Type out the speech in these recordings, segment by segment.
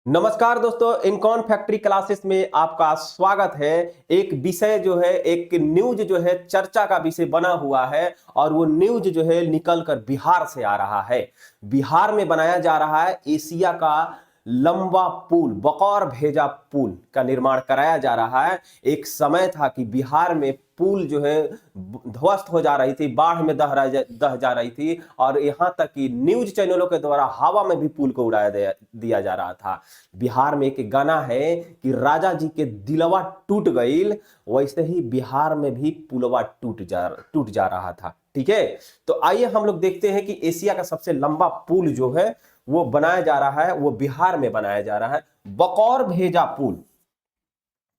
नमस्कार दोस्तों, इनकॉन factory classes में आपका स्वागत है। एक विषय जो है, एक न्यूज जो है चर्चा का विषय बना हुआ है और वो न्यूज जो है निकल कर बिहार से आ रहा है। बिहार में बनाया जा रहा है एशिया का लंबा पुल, बकौर भेजा पुल का निर्माण कराया जा रहा है। एक समय था कि बिहार में पुल जो है ध्वस्त हो जा रही थी, बाढ़ में दह जा रही थी और यहाँ तक कि न्यूज चैनलों के द्वारा हवा में भी पुल को उड़ाया दिया जा रहा था। बिहार में एक गाना है कि राजा जी के दिलवा टूट गईल, वैसे ही बिहार में भी पुलवा टूट जा रहा था। ठीक है, तो आइए हम लोग देखते हैं कि एशिया का सबसे लंबा पुल जो है वो बनाया जा रहा है, वो बिहार में बनाया जा रहा है। बकौर भेजा पुल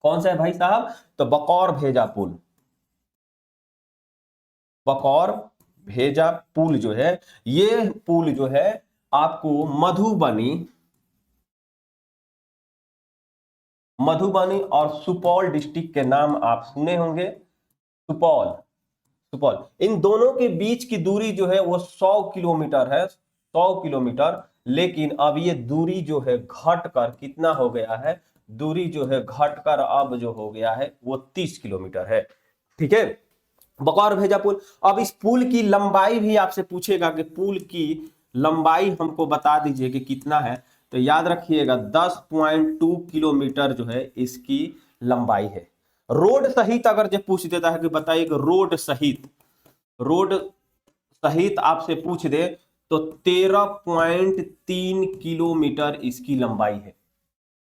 कौन सा है भाई साहब? तो बकौर भेजा पुल, बकौर भेजा पुल जो है, ये पुल जो है आपको मधुबनी और सुपौल डिस्ट्रिक्ट के नाम आप सुने होंगे। सुपौल, सुपौल, इन दोनों के बीच की दूरी जो है वो 100 किलोमीटर है, 100 किलोमीटर। लेकिन अब ये दूरी जो है घट कर कितना हो गया है? दूरी जो है घट कर अब जो हो गया है वो 30 किलोमीटर है। ठीक है, बकौर भेजा पुल। अब इस पुल की लंबाई भी आपसे पूछेगा कि पुल की लंबाई हमको बता दीजिए कि कितना है। तो याद रखिएगा 10.2 किलोमीटर जो है इसकी लंबाई है। रोड सहित अगर जो पूछ देता है कि बताइए कि रोड सहित आपसे पूछ दे तो 13.3 किलोमीटर इसकी लंबाई है।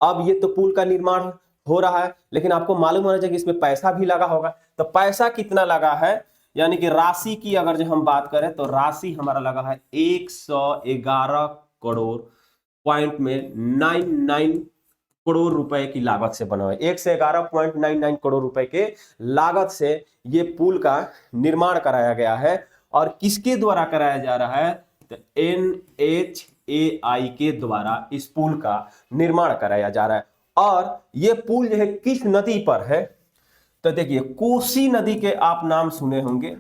अब ये तो पुल का निर्माण हो रहा है, लेकिन आपको मालूम होना चाहिए कि इसमें पैसा भी लगा होगा। तो पैसा कितना लगा है, यानी कि राशि की अगर जो हम बात करें तो राशि हमारा लगा है 111 करोड़ पॉइंट में 99 करोड़ रुपए की लागत से बना हुआ है। 111.99 करोड़ रुपए के लागत से ये पुल का निर्माण कराया गया है। और किसके द्वारा कराया जा रहा है? तो NHAI के द्वारा इस पुल का निर्माण कराया जा रहा है। और ये पुल जो है किस नदी पर है? तो देखिए, कोसी नदी के आप नाम सुने होंगे,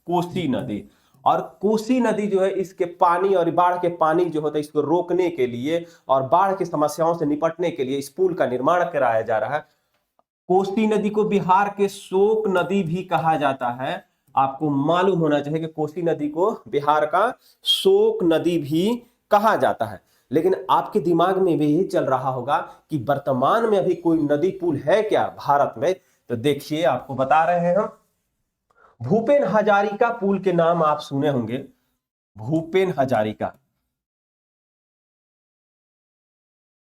कोसी नदी। और कोसी नदी जो है इसके पानी और बाढ़ के पानी जो होता है इसको रोकने के लिए और बाढ़ की समस्याओं से निपटने के लिए इस पुल का निर्माण कराया जा रहा है। कोसी नदी को बिहार के शोक नदी भी कहा जाता है। आपको मालूम होना चाहिए कि कोसी नदी को बिहार का शोक नदी भी कहा जाता है। लेकिन आपके दिमाग में भी यही चल रहा होगा कि वर्तमान में अभी कोई नदी पुल है क्या भारत में? तो देखिए, आपको बता रहे हैं हम। भूपेन हजारिका पुल के नाम आप सुने होंगे। भूपेन हजारिका,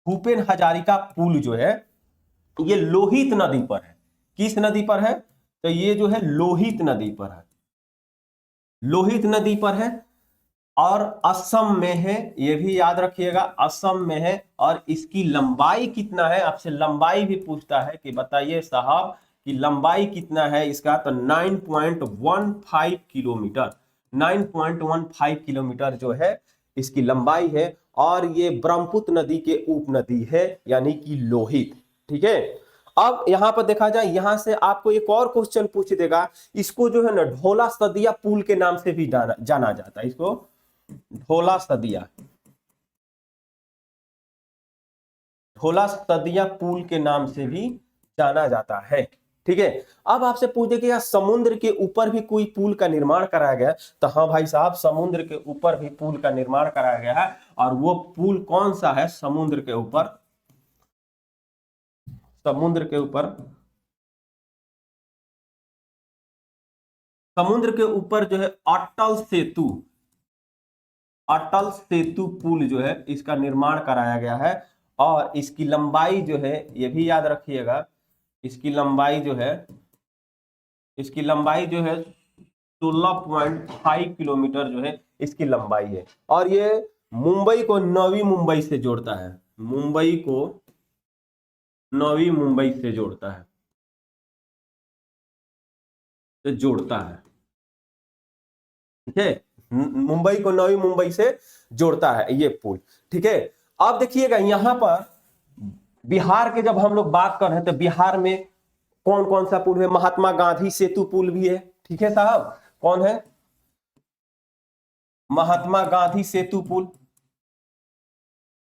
भूपेन हजारिका पुल जो है ये लोहित नदी पर है। किस नदी पर है? तो ये जो है लोहित नदी पर है, लोहित नदी पर है और असम में है। ये भी याद रखिएगा, असम में है। और इसकी लंबाई कितना है? आपसे लंबाई भी पूछता है कि बताइए साहब कि लंबाई कितना है इसका? तो 9.15 किलोमीटर, 9.15 किलोमीटर जो है इसकी लंबाई है। और ये ब्रह्मपुत्र नदी के उपनदी है, यानी कि लोहित। ठीक है, अब यहां पर देखा जाए, यहां से आपको एक और क्वेश्चन पूछ देगा। इसको जो है ना ढोला सदिया पुल के नाम से भी जाना जाता है। इसको ढोला सदिया, ढोला सदिया पुल के नाम से भी जाना जाता है। ठीक है, अब आपसे पूछे कि यार समुद्र के ऊपर भी कोई पुल का निर्माण कराया गया है? तो हाँ भाई साहब, समुद्र के ऊपर भी पुल का निर्माण कराया गया है। और वो पुल कौन सा है समुद्र के ऊपर? समुद्र के ऊपर, समुद्र के ऊपर जो है अटल सेतु, अटल सेतु पुल जो है इसका निर्माण कराया गया है। और इसकी लंबाई जो है ये भी याद रखिएगा, इसकी लंबाई जो है, इसकी लंबाई जो है 16.5 किलोमीटर जो है इसकी लंबाई है। और ये मुंबई को नवी मुंबई से जोड़ता है, मुंबई को नवी मुंबई से जोड़ता है, से जोड़ता है। ठीक है, मुंबई को नवी मुंबई से जोड़ता है ये पुल। ठीक है, अब देखिएगा यहां पर बिहार के जब हम लोग बात कर रहे हैं तो बिहार में कौन कौन सा पुल है? महात्मा गांधी सेतु पुल भी है। ठीक है साहब, कौन है? महात्मा गांधी सेतु पुल।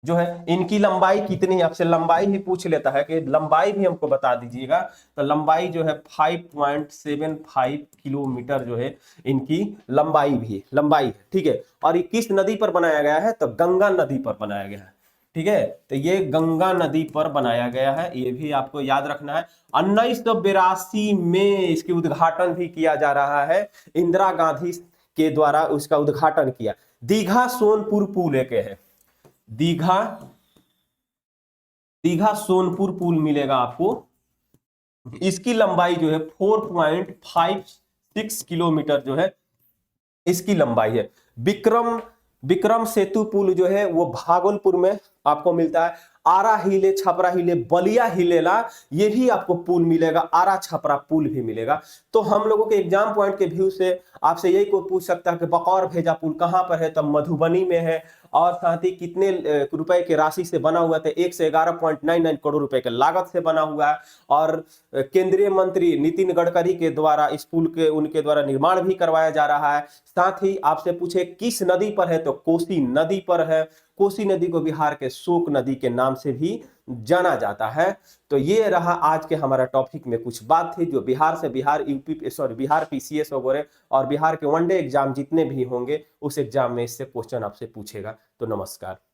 जो है इनकी लंबाई कितनी है, आपसे लंबाई भी पूछ लेता है कि लंबाई भी हमको बता दीजिएगा। तो लंबाई जो है 5.75 किलोमीटर जो है इनकी लंबाई है, ठीक है। और ये किस नदी पर बनाया गया है, तो गंगा नदी पर बनाया गया है, ठीक है। तो ये गंगा नदी पर बनाया गया है, ये भी आपको याद रखना है। 1982 में इसकी उद्घाटन भी किया जा रहा है, इंदिरा गांधी के द्वारा उसका उद्घाटन किया। दीघा सोनपुर पुल एक है, दीघा दीघा सोनपुर पुल मिलेगा आपको। इसकी लंबाई जो है 4.56 किलोमीटर जो है इसकी लंबाई है। विक्रम विक्रम सेतु पुल जो है वो भागलपुर में आपको मिलता है। आरा हिले, छपरा हिले, बलिया हिलेला, ये भी आपको पुल मिलेगा, आरा छपरा पुल भी मिलेगा। तो हम लोगों के एग्जाम पॉइंट के व्यू से आपसे यही कोई पूछ सकता है कि बकौर भेजा पुल कहां पर है, तब मधुबनी में है, और साथ ही कितने रुपए के राशि से बना हुआ था, 111.99 करोड़ रुपए के लागत से बना हुआ है। और केंद्रीय मंत्री नितिन गडकरी के द्वारा इस पुल के उनके द्वारा निर्माण भी करवाया जा रहा है। साथ ही आपसे पूछे किस नदी पर है, तो कोसी नदी पर है। कोसी नदी को बिहार के शोक नदी के नाम से भी जाना जाता है। तो ये रहा आज के हमारा टॉपिक में कुछ बात थी जो बिहार पीसीएस वगैरह और बिहार के वनडे एग्जाम जितने भी होंगे उस एग्जाम में इससे क्वेश्चन आपसे पूछेगा। तो नमस्कार।